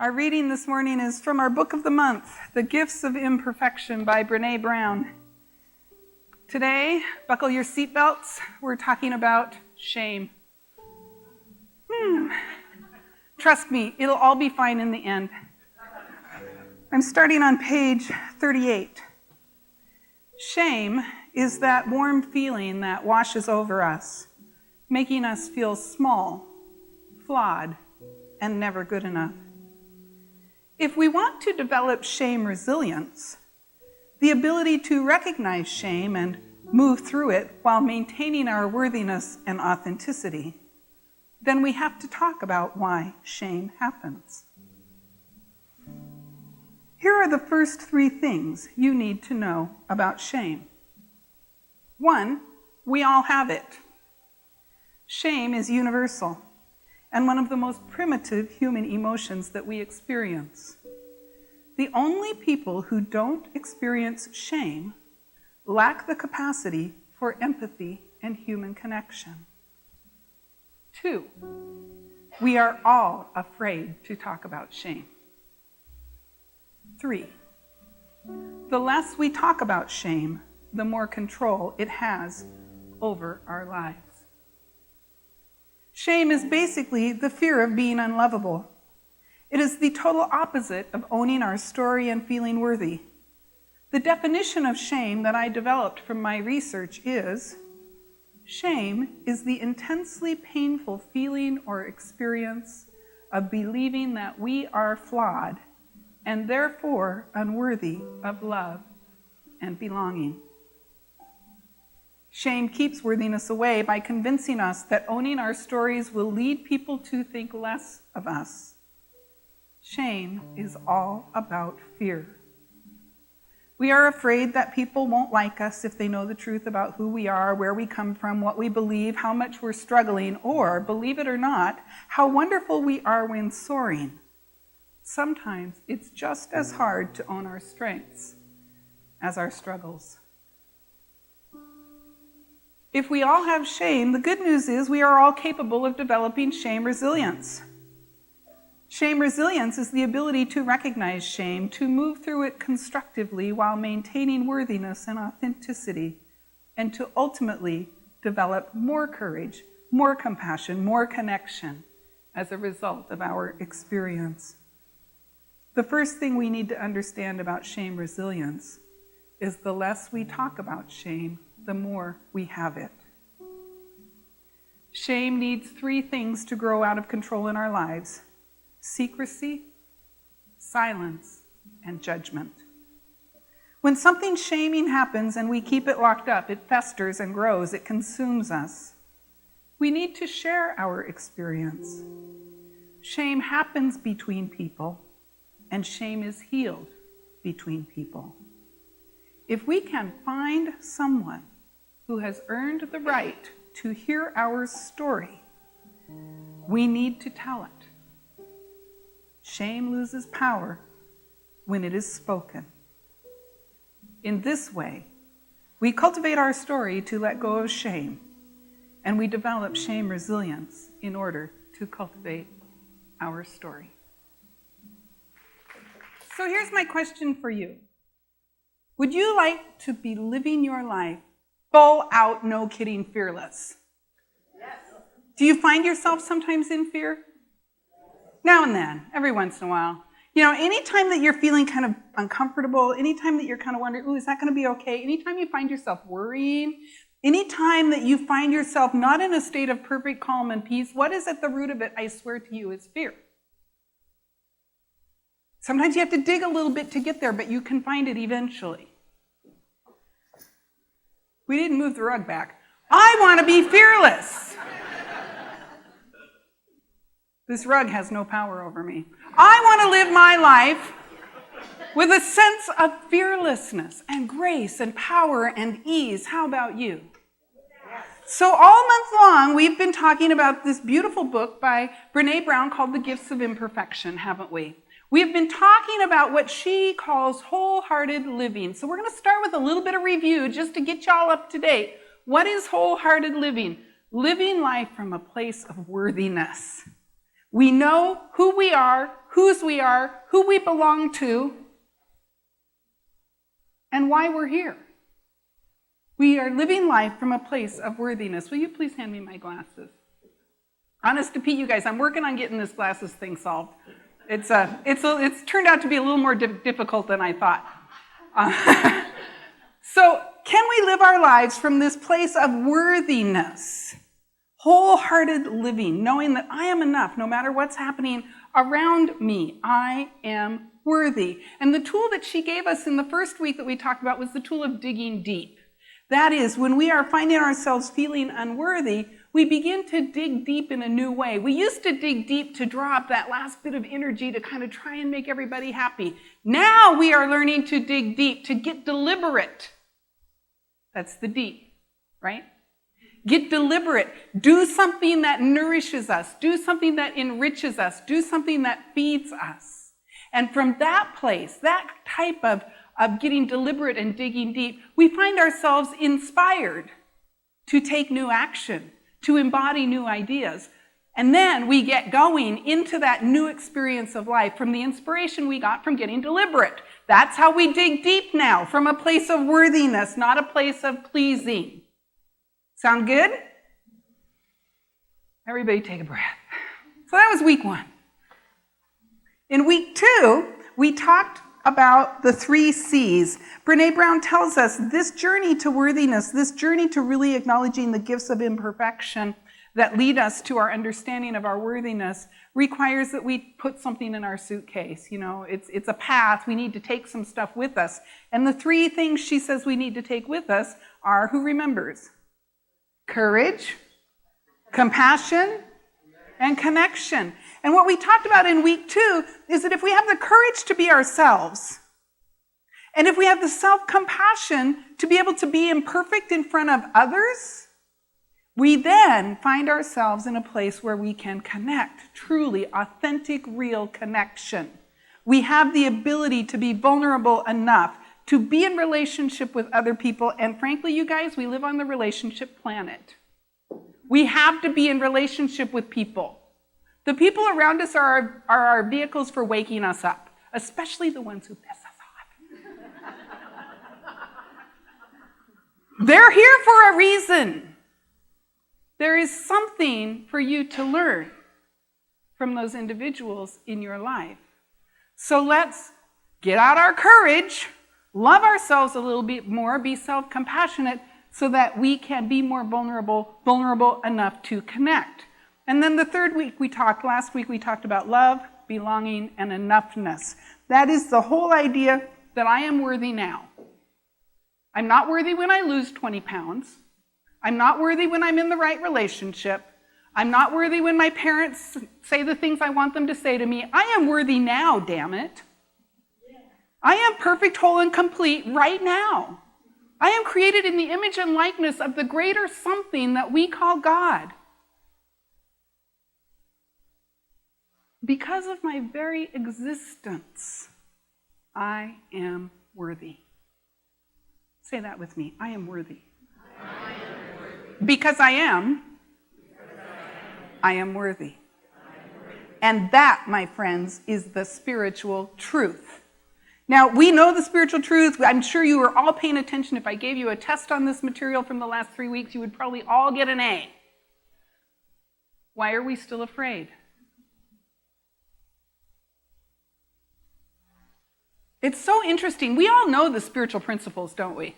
Our reading this morning is from our book of the month, The Gifts of Imperfection by Brené Brown. Today, buckle your seatbelts. We're talking about shame. Trust me, it'll all be fine in the end. I'm starting on page 38. Shame is that warm feeling that washes over us, making us feel small, flawed, and never good enough. If we want to develop shame resilience, the ability to recognize shame and move through it while maintaining our worthiness and authenticity, then we have to talk about why shame happens. Here are the first 3 things you need to know about shame. 1, we all have it. Shame is universal and one of the most primitive human emotions that we experience. The only people who don't experience shame lack the capacity for empathy and human connection. 2, we are all afraid to talk about shame. 3, the less we talk about shame, the more control it has over our lives. Shame is basically the fear of being unlovable. It is the total opposite of owning our story and feeling worthy. The definition of shame that I developed from my research is, shame is the intensely painful feeling or experience of believing that we are flawed and therefore unworthy of love and belonging. Shame keeps worthiness away by convincing us that owning our stories will lead people to think less of us. Shame is all about fear. We are afraid that people won't like us if they know the truth about who we are, where we come from, what we believe, how much we're struggling, or, believe it or not, how wonderful we are when soaring. Sometimes it's just as hard to own our strengths as our struggles. If we all have shame, the good news is we are all capable of developing shame resilience. Shame resilience is the ability to recognize shame, to move through it constructively while maintaining worthiness and authenticity, and to ultimately develop more courage, more compassion, more connection as a result of our experience. The first thing we need to understand about shame resilience is the less we talk about shame, the more we have it. Shame needs 3 things to grow out of control in our lives: secrecy, silence, and judgment. When something shaming happens and we keep it locked up, it festers and grows, it consumes us. We need to share our experience. Shame happens between people, and shame is healed between people. If we can find someone who has earned the right to hear our story, we need to tell it. Shame loses power when it is spoken. In this way, we cultivate our story to let go of shame, and we develop shame resilience in order to cultivate our story. So here's my question for you. Would you like to be living your life full out, no kidding, fearless? Yes. Do you find yourself sometimes in fear? Now and then, every once in a while. You know, anytime that you're feeling kind of uncomfortable, anytime that you're kind of wondering, is that going to be okay? Anytime you find yourself worrying, anytime that you find yourself not in a state of perfect calm and peace, what is at the root of it, I swear to you, is fear. Sometimes you have to dig a little bit to get there, but you can find it eventually. We didn't move the rug back. I want to be fearless. This rug has no power over me. I want to live my life with a sense of fearlessness and grace and power and ease. How about you? So all month long, we've been talking about this beautiful book by Brené Brown called The Gifts of Imperfection, haven't we? We've been talking about what she calls wholehearted living. So we're going to start with a little bit of review just to get y'all up to date. What is wholehearted living? Living life from a place of worthiness. We know who we are, whose we are, who we belong to, and why we're here. We are living life from a place of worthiness. Will you please hand me my glasses? Honest to Pete, you guys, I'm working on getting this glasses thing solved. It's turned out to be a little more difficult than I thought. So, can we live our lives from this place of worthiness? Wholehearted living, knowing that I am enough no matter what's happening around me. I am worthy. And the tool that she gave us in the first week that we talked about was the tool of digging deep. That is, when we are finding ourselves feeling unworthy, we begin to dig deep in a new way. We used to dig deep to draw up that last bit of energy to kind of try and make everybody happy. Now we are learning to dig deep, to get deliberate. That's the deep, right? Get deliberate. Do something that nourishes us. Do something that enriches us. Do something that feeds us. And from that place, that type of getting deliberate and digging deep, we find ourselves inspired to take new action, to embody new ideas. And then we get going into that new experience of life from the inspiration we got from getting deliberate. That's how we dig deep now, from a place of worthiness, not a place of pleasing. Sound good? Everybody take a breath. So that was week 1. In week 2, we talked about the 3 C's. Brené Brown tells us this journey to worthiness, this journey to really acknowledging the gifts of imperfection that lead us to our understanding of our worthiness requires that we put something in our suitcase. You know, it's a path. We need to take some stuff with us. And the 3 things she says we need to take with us are, who remembers? Courage, compassion, and connection. And what we talked about in week 2 is that if we have the courage to be ourselves, and if we have the self-compassion to be able to be imperfect in front of others, we then find ourselves in a place where we can connect, truly, authentic, real connection. We have the ability to be vulnerable enough to be in relationship with other people. And frankly, you guys, we live on the relationship planet. We have to be in relationship with people. The people around us are our vehicles for waking us up, especially the ones who piss us off. They're here for a reason. There is something for you to learn from those individuals in your life. So let's get out our courage, love ourselves a little bit more, be self-compassionate so that we can be more vulnerable enough to connect. And then the third week last week we talked about love, belonging, and enoughness. That is the whole idea that I am worthy now. I'm not worthy when I lose 20 pounds. I'm not worthy when I'm in the right relationship. I'm not worthy when my parents say the things I want them to say to me. I am worthy now, damn it. I am perfect, whole, and complete right now. I am created in the image and likeness of the greater something that we call God. Because of my very existence, I am worthy. Say that with me. I am worthy. I am worthy. Because I am worthy. And that, my friends, is the spiritual truth. Now, we know the spiritual truth. I'm sure you were all paying attention. If I gave you a test on this material from the last 3 weeks, you would probably all get an A. Why are we still afraid? It's so interesting. We all know the spiritual principles, don't we?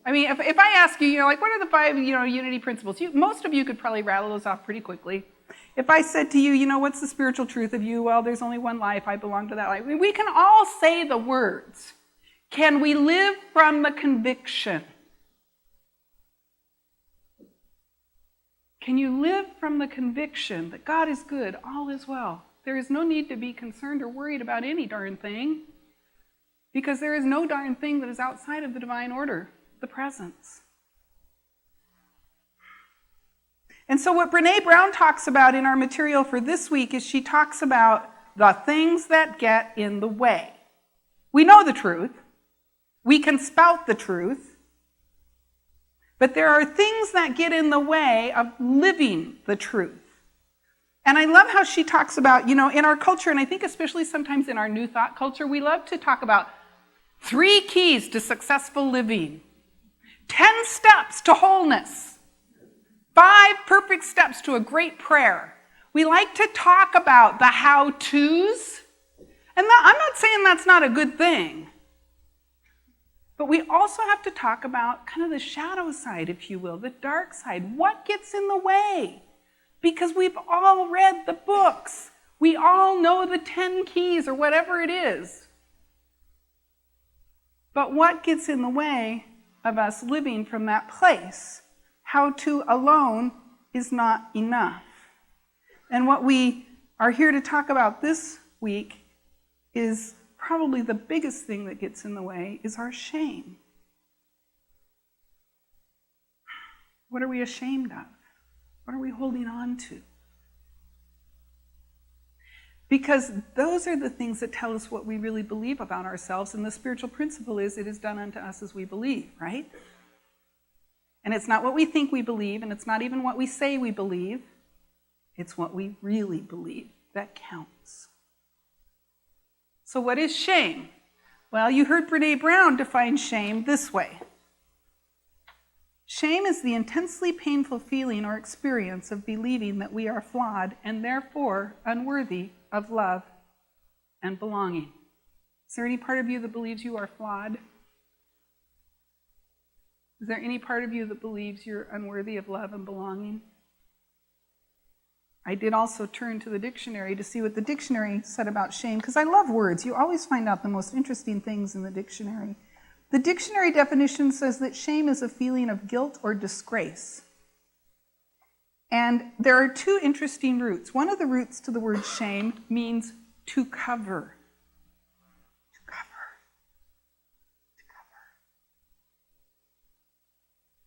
I mean, if I ask you, like, what are the 5, unity principles? Most of you could probably rattle those off pretty quickly. If I said to you, what's the spiritual truth of you? Well, there's only one life. I belong to that life. I mean, we can all say the words. Can we live from the conviction? Can you live from the conviction that God is good, all is well? There is no need to be concerned or worried about any darn thing, because there is no darn thing that is outside of the divine order, the presence. And so what Brené Brown talks about in our material for this week is she talks about the things that get in the way. We know the truth. We can spout the truth. But there are things that get in the way of living the truth. And I love how she talks about, in our culture, and I think especially sometimes in our New Thought culture, we love to talk about 3 keys to successful living, 10 steps to wholeness, 5 perfect steps to a great prayer. We like to talk about the how-tos, and I'm not saying that's not a good thing, but we also have to talk about kind of the shadow side, if you will, the dark side. What gets in the way? Because we've all read the books. We all know the 10 keys or whatever it is. But what gets in the way of us living from that place? How to alone is not enough. And what we are here to talk about this week is probably the biggest thing that gets in the way is our shame. What are we ashamed of? What are we holding on to? Because those are the things that tell us what we really believe about ourselves, and the spiritual principle is it is done unto us as we believe, right? And it's not what we think we believe, and it's not even what we say we believe. It's what we really believe that counts. So what is shame? Well, you heard Brené Brown define shame this way. Shame is the intensely painful feeling or experience of believing that we are flawed and therefore unworthy of love and belonging. Is there any part of you that believes you are flawed? Is there any part of you that believes you're unworthy of love and belonging? I did also turn to the dictionary to see what the dictionary said about shame, because I love words. You always find out the most interesting things in the dictionary. The dictionary definition says that shame is a feeling of guilt or disgrace. And there are 2 interesting roots. One of the roots to the word shame means to cover. To cover. To cover.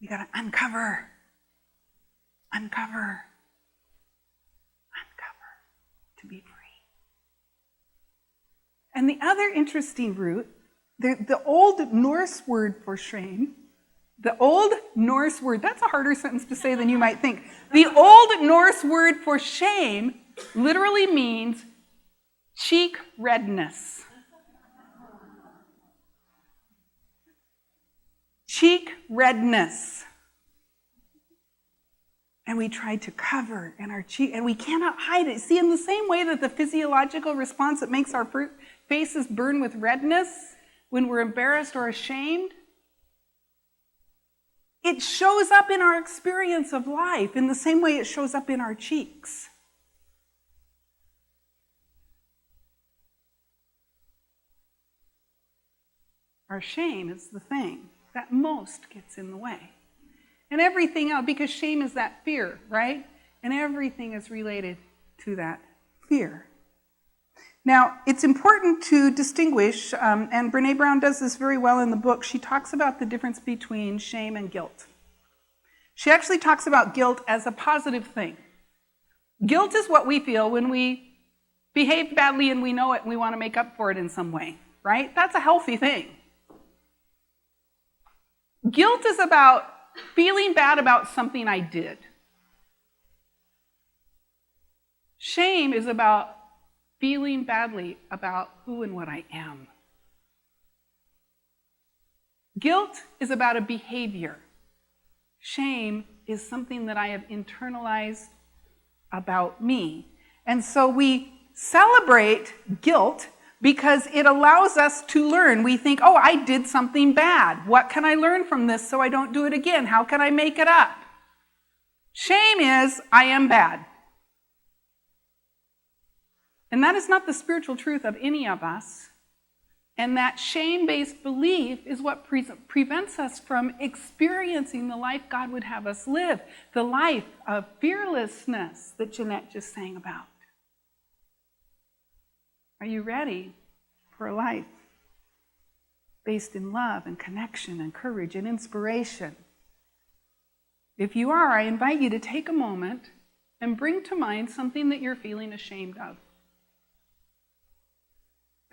You got to uncover. Uncover. Uncover. To be free. And the other interesting root, the Old Norse word for shame, the Old Norse word, that's a harder sentence to say than you might think. The Old Norse word for shame literally means cheek redness. Cheek redness. And we try to cover in our cheek, and we cannot hide it. See, in the same way that the physiological response that makes our faces burn with redness when we're embarrassed or ashamed, it shows up in our experience of life in the same way it shows up in our cheeks. Our shame is the thing that most gets in the way. And everything else, because shame is that fear, right? And everything is related to that fear. Now, it's important to distinguish, and Brené Brown does this very well in the book. She talks about the difference between shame and guilt. She actually talks about guilt as a positive thing. Guilt is what we feel when we behave badly and we know it and we want to make up for it in some way, right? That's a healthy thing. Guilt is about feeling bad about something I did. Shame is about feeling badly about who and what I am. Guilt is about a behavior. Shame is something that I have internalized about me. And so we celebrate guilt because it allows us to learn. We think, oh, I did something bad. What can I learn from this so I don't do it again? How can I make it up? Shame is, I am bad. And that is not the spiritual truth of any of us. And that shame-based belief is what prevents us from experiencing the life God would have us live, the life of fearlessness that Jeanette just sang about. Are you ready for a life based in love and connection and courage and inspiration? If you are, I invite you to take a moment and bring to mind something that you're feeling ashamed of.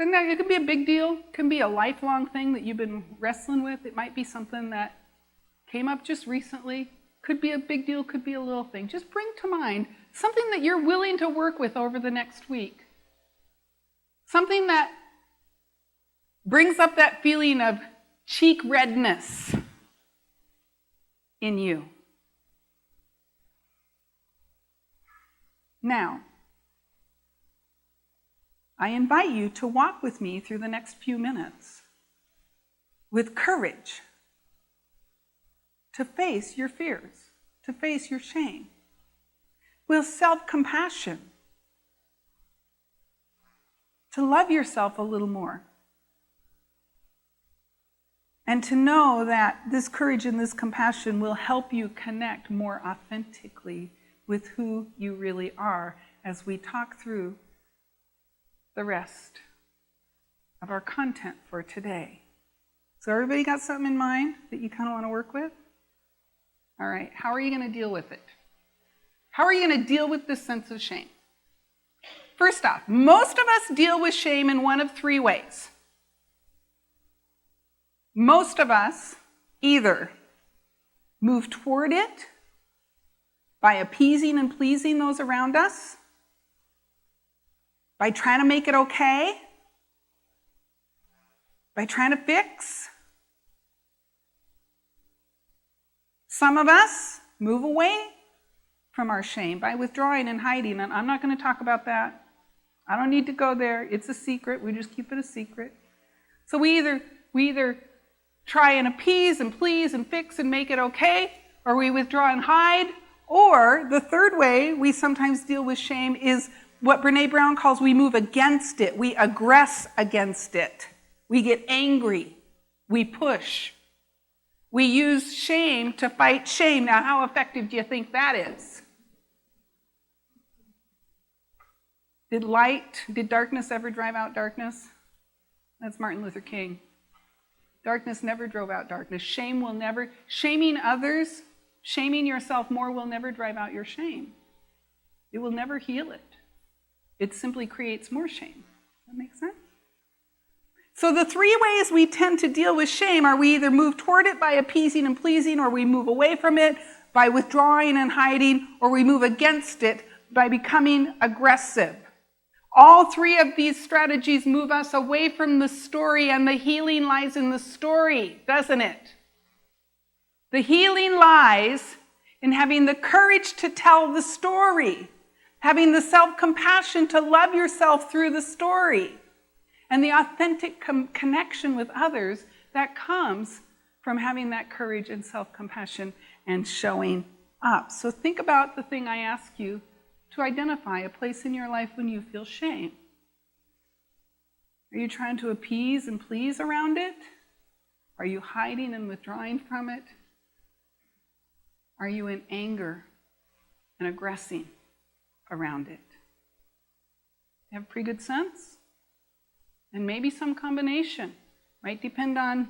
It can be a big deal. It can be a lifelong thing that you've been wrestling with. It might be something that came up just recently. Could be a big deal, could be a little thing. Just bring to mind something that you're willing to work with over the next week. Something that brings up that feeling of cheek redness in you. Now, I invite you to walk with me through the next few minutes with courage to face your fears, to face your shame, with self-compassion, to love yourself a little more, and to know that this courage and this compassion will help you connect more authentically with who you really are as we talk through the rest of our content for today. So everybody got something in mind that you kind of want to work with? All right, how are you going to deal with it? How are you going to deal with this sense of shame? First off, most of us deal with shame in one of three ways. Most of us either move toward it by appeasing and pleasing those around us, by trying to make it okay, by trying to fix. Some of us move away from our shame by withdrawing and hiding, and I'm not going to talk about that. I don't need to go there. It's a secret. We just keep it a secret. So we either try and appease and please and fix and make it okay, or we withdraw and hide. Or the third way we sometimes deal with shame is what Brene Brown calls we move against it. We aggress against it. We get angry. We push. We use shame to fight shame. Now, how effective do you think that is? Did darkness ever drive out darkness? That's Martin Luther King. Darkness never drove out darkness. Shaming others, shaming yourself more will never drive out your shame. It will never heal it. It simply creates more shame. Does that make sense? So the three ways we tend to deal with shame are we either move toward it by appeasing and pleasing, or we move away from it by withdrawing and hiding, or we move against it by becoming aggressive. All three of these strategies move us away from the story, and the healing lies in the story, doesn't it? The healing lies in having the courage to tell the story, having the self-compassion to love yourself through the story, and the authentic connection with others that comes from having that courage and self-compassion and showing up. So think about the thing I ask you to identify, a place in your life when you feel shame. Are you trying to appease and please around it? Are you hiding and withdrawing from it? Are you in anger and aggressing around it? You have pretty good sense? And maybe some combination. Might depend on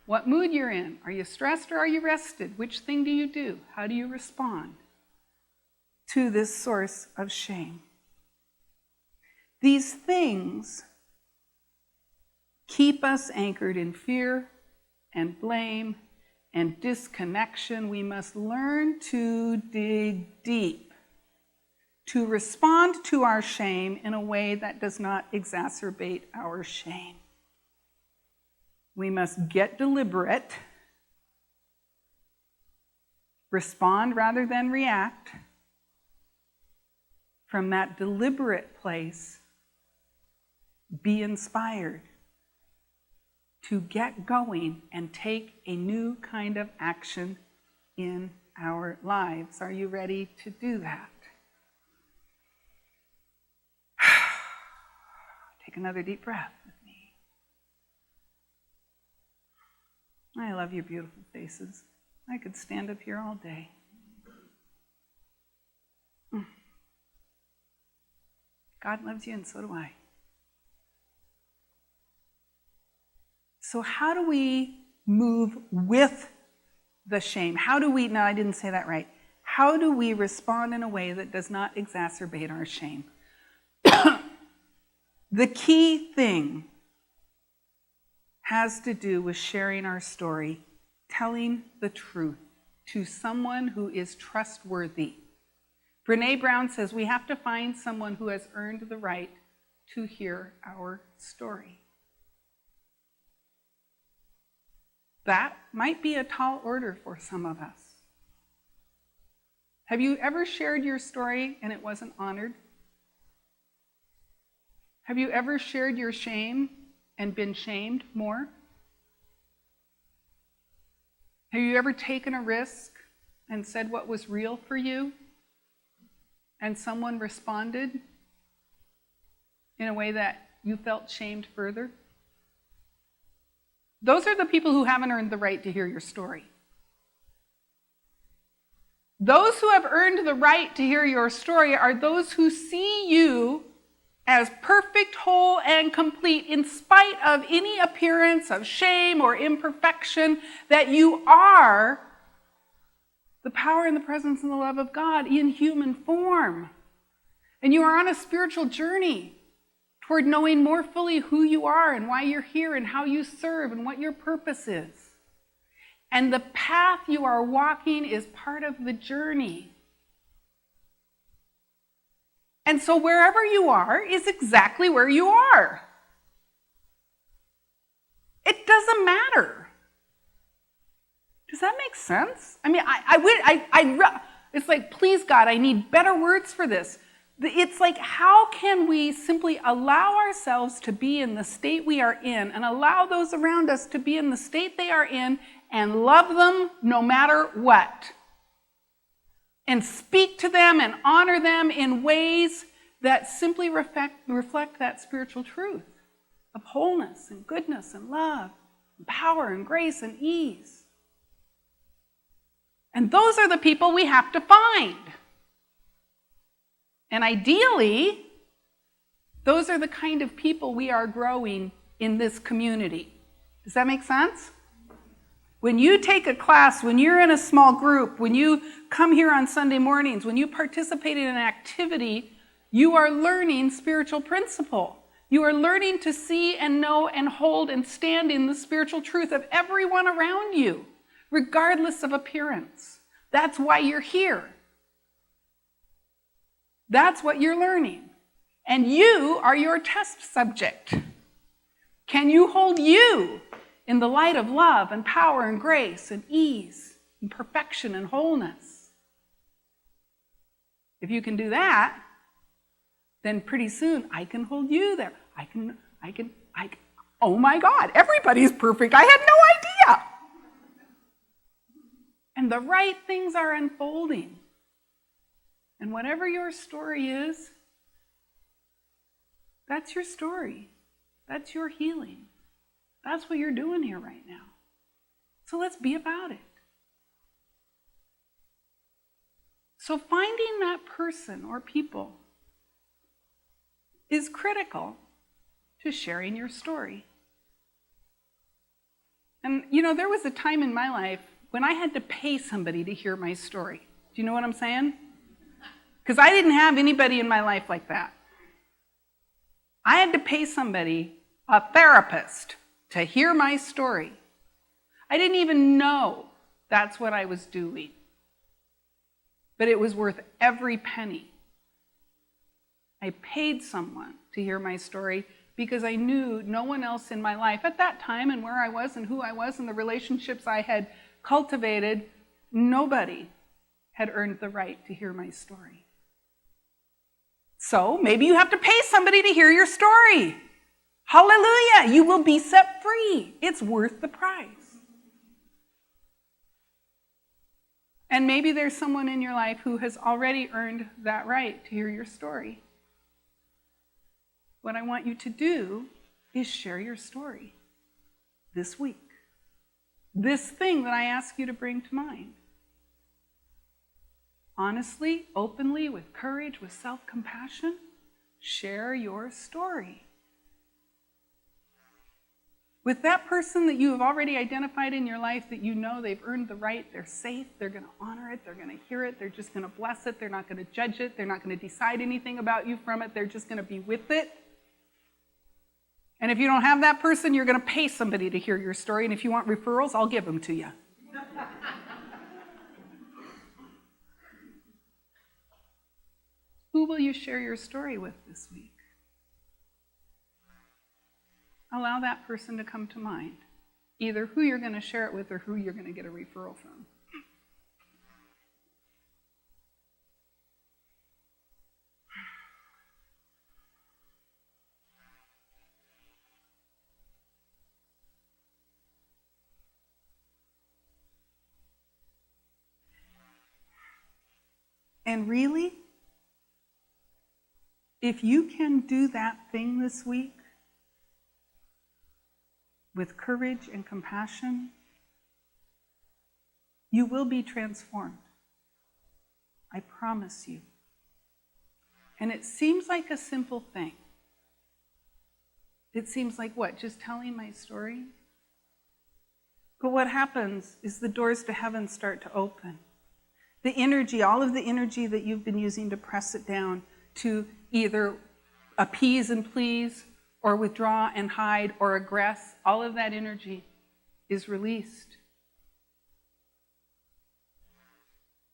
what mood you're in. Are you stressed or are you rested? Which thing do you do? How do you respond to this source of shame? These things keep us anchored in fear and blame and disconnection. We must learn to dig deep, to respond to our shame in a way that does not exacerbate our shame. We must get deliberate, respond rather than react. From that deliberate place, be inspired to get going and take a new kind of action in our lives. Are you ready to do that? Take another deep breath with me. I love your beautiful faces. I could stand up here all day. God loves you, and so do I. So how do we move with the shame? No, I didn't say that right. How do we respond in a way that does not exacerbate our shame? The key thing has to do with sharing our story, telling the truth, to someone who is trustworthy. Brené Brown says we have to find someone who has earned the right to hear our story. That might be a tall order for some of us. Have you ever shared your story and it wasn't honored? Have you ever shared your shame and been shamed more? Have you ever taken a risk and said what was real for you and someone responded in a way that you felt shamed further? Those are the people who haven't earned the right to hear your story. Those who have earned the right to hear your story are those who see you as perfect, whole, and complete in spite of any appearance of shame or imperfection, that you are the power and the presence and the love of God in human form. And you are on a spiritual journey toward knowing more fully who you are and why you're here and how you serve and what your purpose is. And the path you are walking is part of the journey. And so wherever you are is exactly where you are. It doesn't matter. Does that make sense? I mean, it's like, please God, I need better words for this. It's like, how can we simply allow ourselves to be in the state we are in and allow those around us to be in the state they are in and love them no matter what? And speak to them and honor them in ways that simply reflect that spiritual truth of wholeness and goodness and love and power and grace and ease. And those are the people we have to find. And ideally, those are the kind of people we are growing in this community. Does that make sense? When you take a class, when you're in a small group, when you come here on Sunday mornings, when you participate in an activity, you are learning spiritual principle. You are learning to see and know and hold and stand in the spiritual truth of everyone around you, regardless of appearance. That's why you're here. That's what you're learning. And you are your test subject. Can you hold you in the light of love and power and grace and ease and perfection and wholeness? If you can do that, then pretty soon I can hold you there. I can, oh my God, everybody's perfect. I had no idea. And the right things are unfolding. And whatever your story is, that's your story. That's your healing. That's what you're doing here right now. So let's be about it. So finding that person or people is critical to sharing your story. And you know, there was a time in my life when I had to pay somebody to hear my story. Do you know what I'm saying? Because I didn't have anybody in my life like that. I had to pay somebody, a therapist, to hear my story. I didn't even know that's what I was doing. But it was worth every penny. I paid someone to hear my story because I knew no one else in my life at that time and where I was and who I was and the relationships I had cultivated, nobody had earned the right to hear my story. So maybe you have to pay somebody to hear your story. Hallelujah! You will be set free. It's worth the price. And maybe there's someone in your life who has already earned that right to hear your story. What I want you to do is share your story this week. This thing that I ask you to bring to mind. Honestly, openly, with courage, with self-compassion, share your story. With that person that you have already identified in your life that you know they've earned the right, they're safe, they're going to honor it, they're going to hear it, they're just going to bless it, they're not going to judge it, they're not going to decide anything about you from it, they're just going to be with it. And if you don't have that person, you're going to pay somebody to hear your story, and if you want referrals, I'll give them to you. will you share your story with this week? Allow that person to come to mind, either who you're going to share it with or who you're going to get a referral from. And really, if you can do that thing this week with courage and compassion, you will be transformed. I promise you. And it seems like a simple thing. It seems like what? Just telling my story? But what happens is the doors to heaven start to open. The energy, all of the energy that you've been using to press it down, to either appease and please, or withdraw and hide, or aggress, all of that energy is released.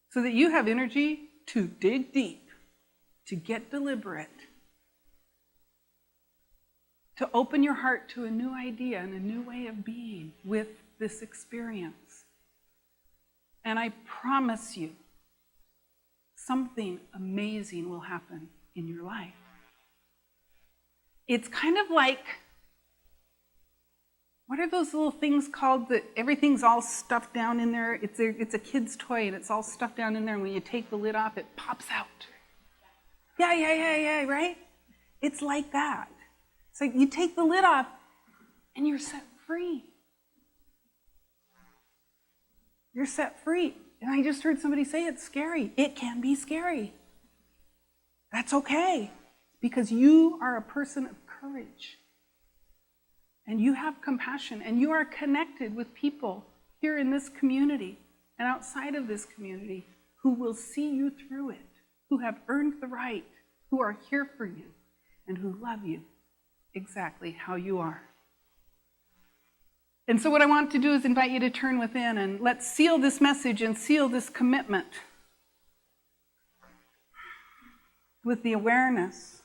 So that you have energy to dig deep, to get deliberate, to open your heart to a new idea and a new way of being with this experience. And I promise you, something amazing will happen in your life. It's kind of like, what are those little things called that everything's all stuffed down in there? It's a kid's toy and it's all stuffed down in there, and when you take the lid off, it pops out. Yeah, right? It's like that. It's like you take the lid off and you're set free. You're set free. And I just heard somebody say it's scary. It can be scary. That's okay, because you are a person of courage. And you have compassion, and you are connected with people here in this community and outside of this community who will see you through it, who have earned the right, who are here for you, and who love you exactly how you are. And so what I want to do is invite you to turn within, and let's seal this message and seal this commitment with the awareness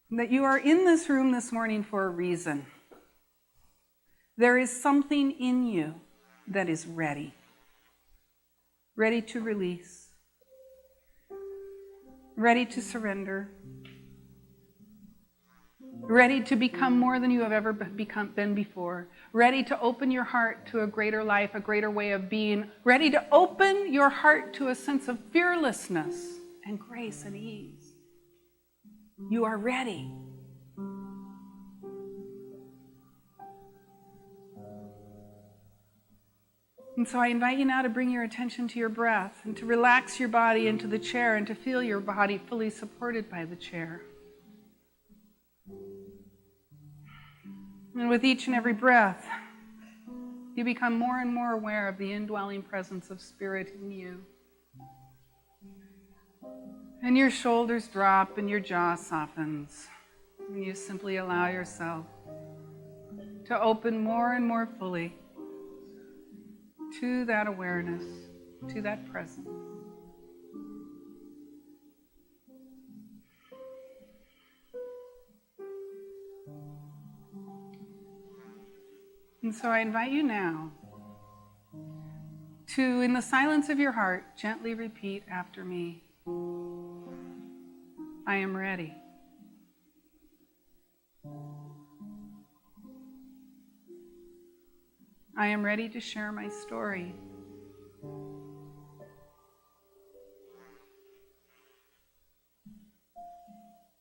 that you are in this room this morning for a reason. There is something in you that is ready to release, ready to surrender, ready to become more than you have ever been before, ready to open your heart to a greater life, a greater way of being, ready to open your heart to a sense of fearlessness and grace and ease. You are ready. And so I invite you now to bring your attention to your breath and to relax your body into the chair and to feel your body fully supported by the chair. And with each and every breath, you become more and more aware of the indwelling presence of Spirit in you. And your shoulders drop and your jaw softens. And you simply allow yourself to open more and more fully to that awareness, to that presence. And so I invite you now to, in the silence of your heart, gently repeat after me. I am ready. I am ready to share my story.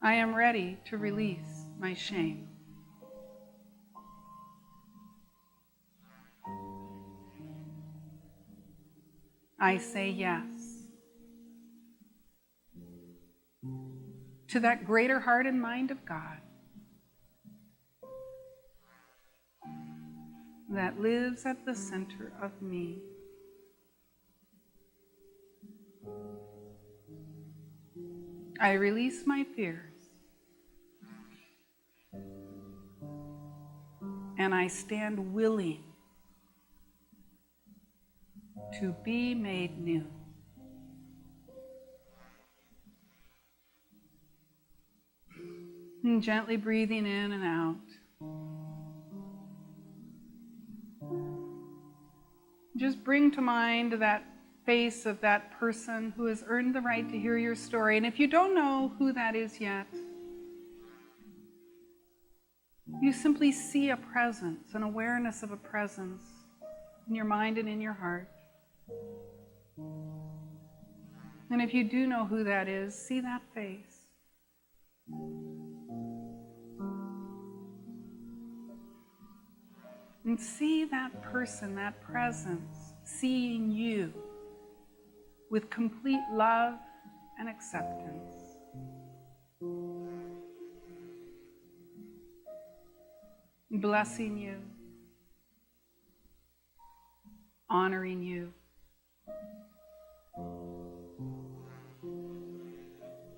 I am ready to release my shame. I say yes to that greater heart and mind of God that lives at the center of me. I release my fears, and I stand willing to be made new. And gently breathing in and out. Just bring to mind that face of that person who has earned the right to hear your story. And if you don't know who that is yet, you simply see a presence, an awareness of a presence in your mind and in your heart. And if you do know who that is, see that face. And see that person, that presence, seeing you with complete love and acceptance. Blessing you, honoring you,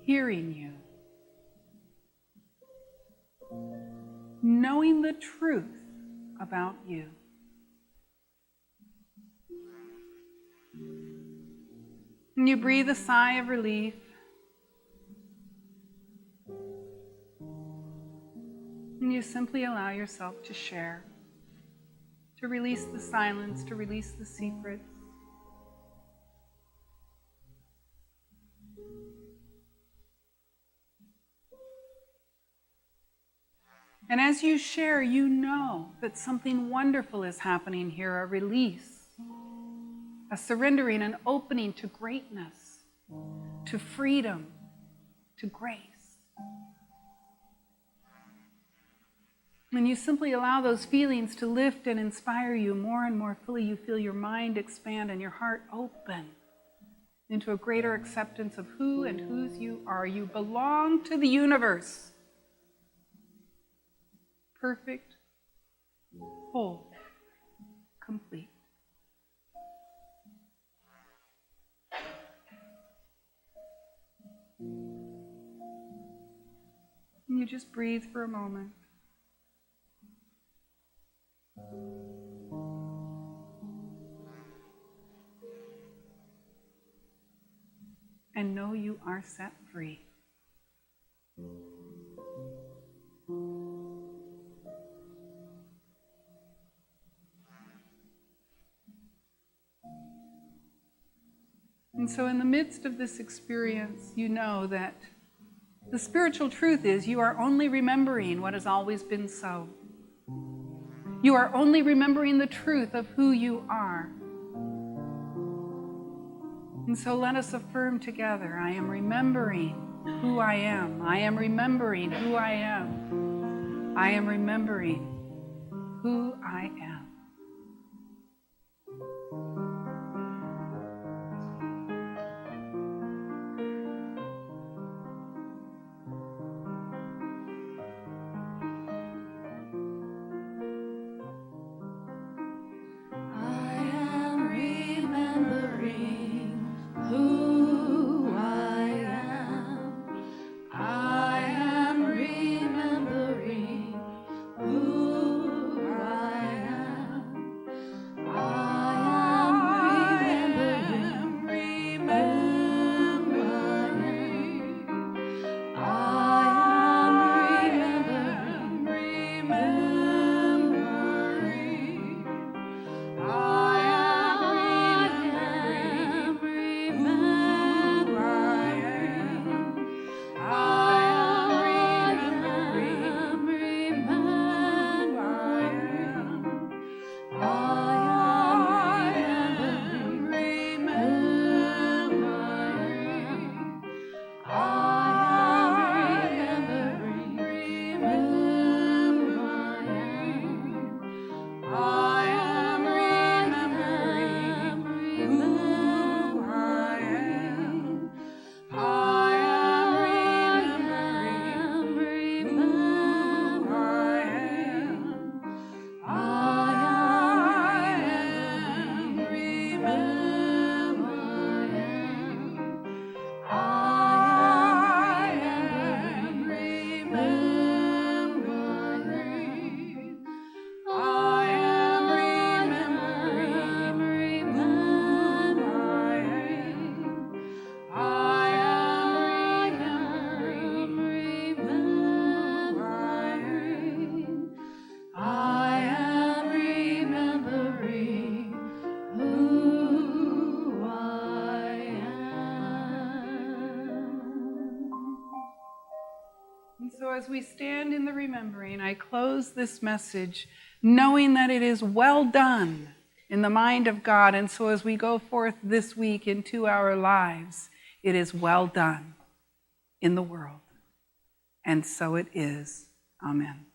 hearing you, knowing the truth about you. And you breathe a sigh of relief. And you simply allow yourself to share, to release the silence, to release the secrets. And as you share, you know that something wonderful is happening here, a release, a surrendering, an opening to greatness, to freedom, to grace. And you simply allow those feelings to lift and inspire you more and more fully. You feel your mind expand and your heart open into a greater acceptance of who and whose you are. You belong to the universe. Perfect, whole, complete. And you just breathe for a moment. And know you are set free. And so in the midst of this experience, you know that the spiritual truth is you are only remembering what has always been so. You are only remembering the truth of who you are. And so let us affirm together, I am remembering who I am. I am remembering who I am. I am remembering who I am. Who I am. as we stand in the remembering, I close this message knowing that it is well done in the mind of God. And so as we go forth this week into our lives, it is well done in the world. And so it is. Amen.